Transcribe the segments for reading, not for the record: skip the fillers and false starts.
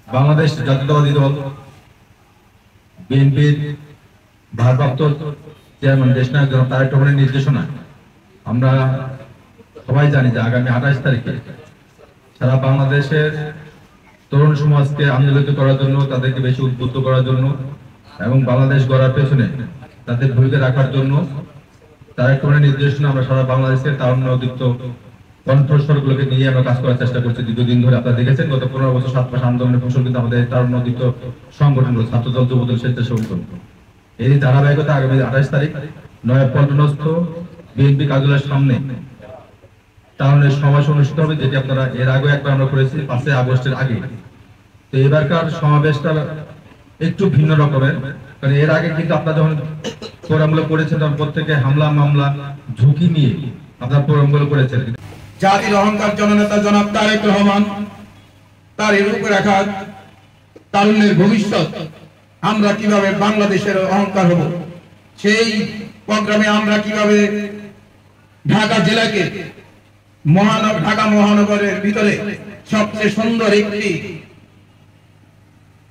বাংলাদেশ জাতীয়তাবাদী দল বিএনপির ভারপ্রাপ্ত চেয়ারম্যান দেশনায়ক জনাব তারেক রহমানের নির্দেশনা আমরা সবাই জানি যে আগামী 28 তারিখে সারা বাংলাদেশের তরুণ সমাজকে আন্দোলিত করার জন্য, তাদেরকে বেশি উদ্বুদ্ধ করার জন্য এবং বাংলাদেশ গড়ার পেছনে তাদের ভূমিকা রাখার জন্য তারেক রহমানের নির্দেশনা আমরা সারা বাংলাদেশের তারুণ্যদীপ্ত কণ্ঠস্বরগুলোকে নিয়ে আমরা কাজ করার চেষ্টা করছি। দীর্ঘদিন ধরে আপনারা দেখেছেন গত 15 বছর 7 মাস আন্দোলনের ফসল কিন্তু আমাদের তারুণ্যদীপ্ত সংগঠনগুলো, ছাত্রদল, যুবদল, স্বেচ্ছাসেবক দল। এই ধারাবাহিকতা আগামী 28 তারিখ নয়া পল্টনস্থ বিএনপি কার্যালয়ের সামনে টাউনের সমাবেশ অনুষ্ঠিত হবে, যেটি আপনারা এর আগে একবার আমরা করেছি 5 আগস্টের আগে। তো এবারকার সমাবেশটা একটু ভিন্ন রকমের, কারণ এর আগে কিন্তু আপনারা যখন প্রোগ্রামগুলো করেছেন তখন প্রত্যেকে হামলা মামলা ঝুঁকি নিয়ে আপনারা প্রোগ্রামগুলো করেছেন। জাতির অহংকার জননেতা জনাব তারেক রহমান, তার রূপরেখা, তারুণ্যের ভবিষ্যৎ, আমরা কিভাবে বাংলাদেশের অহংকার হব, সেই প্রোগ্রামে আমরা কিভাবে ঢাকা জেলাকে ঢাকা মহানগরের ভিতরে সবচেয়ে সুন্দর একটি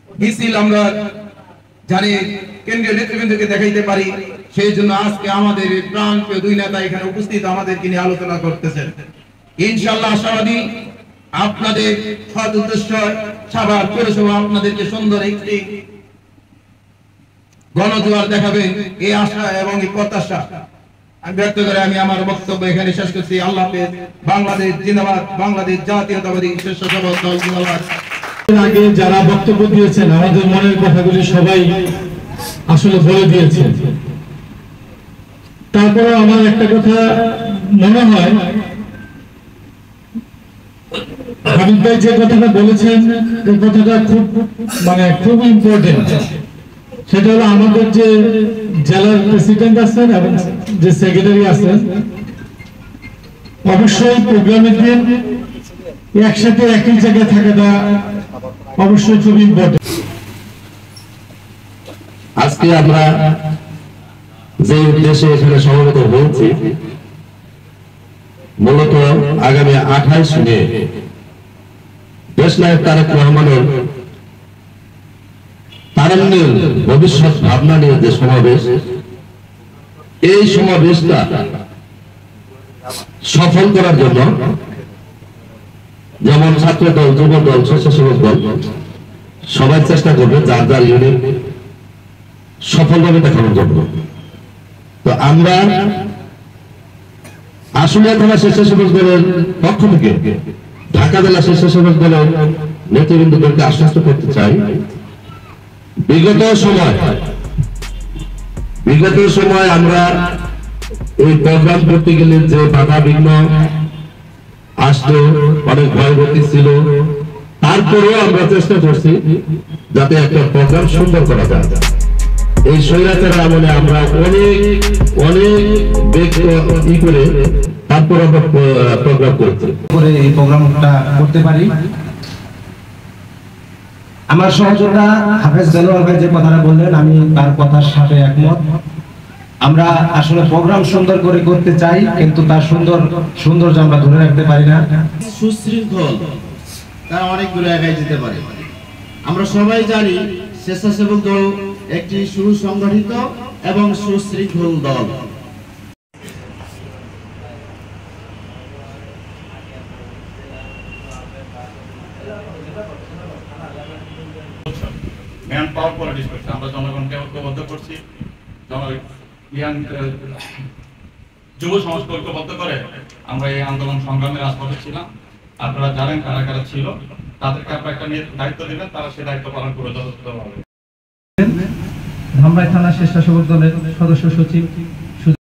মিছিল আমরা জানি কেন্দ্রীয় নেতৃবৃন্দকে দেখাইতে পারি, সেই জন্য আজকে আমাদের প্রাণপ্রিয় দুই নেতা এখানে উপস্থিত আমাদেরকে নিয়ে আলোচনা করতেছেন। ইনশাআল্লাহ আশাবাদী আপনাদের সৎ উদ্দেশ্য সাভার পৌরসভা আপনাদেরকে সুন্দর একটি গণজোয়ার দেখাবেন, এই আশা এবং এই প্রত্যাশা ব্যক্ত করে আমি আমার বক্তব্য এখানে শেষ করছি। আল্লাহ হাফেজ। বাংলাদেশ জিন্দাবাদ, বাংলাদেশ জাতীয়তাবাদী স্বেচ্ছাসেবক দল জিন্দাবাদ। আগে যারা বক্তব্য দিয়েছেন আমাদের মনের কথাগুলি সবাই আসলে বলে দিয়েছেন। তারপরে আমার একটা কথা মনে হয়, হামিদ ভাই যে কথাটা বলেছেন এই কথাটা খুব ইম্পর্টেন্ট। সেটা হলো আমাদের যে জেলার প্রেসিডেন্ট আছেন এবং যে সেক্রেটারি আছেন, অবশ্যই প্রোগ্রামের দিন একসাথে একই জায়গায় থাকাটা অবশ্যই খুব ইম্পর্টেন্ট। আজকে আমরা যে উদ্দেশ্যে এখানে সমবেত হয়েছি, মূলত আগামী 28 মে দেশনায়ক তারেক রহমানের তারুণ্যের ভবিষ্যৎ ভাবনা নিয়ে যে সমাবেশ, এই সমাবেশটা সফল করার জন্য যেমন ছাত্র দল, যুব দল, স্বেচ্ছাসেবক দল সবাই চেষ্টা করবে যার যার ইউনিট সফলভাবে দেখানোর জন্য। তো আমরা আশুলিয়া থানা স্বেচ্ছাসেবক দলের পক্ষ থেকে ঢাকা জেলা স্বেচ্ছাসেবক দলের নেতৃবৃন্দদেরকে আশ্বস্ত করতে চাই, বিগত সময় আমরা এই প্রোগ্রাম করতে গেলে যে বাধা বিঘ্ন আসতো, অনেক ভয়ভীতি ছিল, তারপরেও আমরা চেষ্টা করছি যাতে একটা প্রোগ্রাম সুন্দর করা যায়। এই স্বৈরাচারের আমলে আমরা অনেক ই করে তারপর আমরা প্রোগ্রাম করছি, এই প্রোগ্রামটা করতে পারি। আমার সহযোগিতা হাফেজ দেলোয়ার ভাই যে কথাটা বললেন, আমি তার কথার সাথে একমত। আমরা আসলে প্রোগ্রাম সুন্দর করে করতে চাই, কিন্তু তার সৌন্দর্য আমরা ধরে রাখতে পারি না। সুশৃঙ্খল তারা অনেক দূরে এগিয়ে যেতে পারে। আমরা সবাই জানি স্বেচ্ছাসেবক দল একটি সুসংগঠিত এবং সুশৃঙ্খল দল। ম্যান পাওয়ার পলিটিক্স করছি, আমরা জনগণকে ঐক্যবদ্ধ করছি, যুব সমাজকে ঐক্যবদ্ধ করে আমরা এই আন্দোলন সংগ্রামের রাজপথে ছিলাম। আপনারা জানেন কারা কারা ছিল, তাদেরকে আপনারা একটা দায়িত্ব দিবেন, তারা সেই দায়িত্ব পালন করে যথাযথভাবে। ধামরাই থানা স্বেচ্ছাসেবক দলের সদস্য সচিব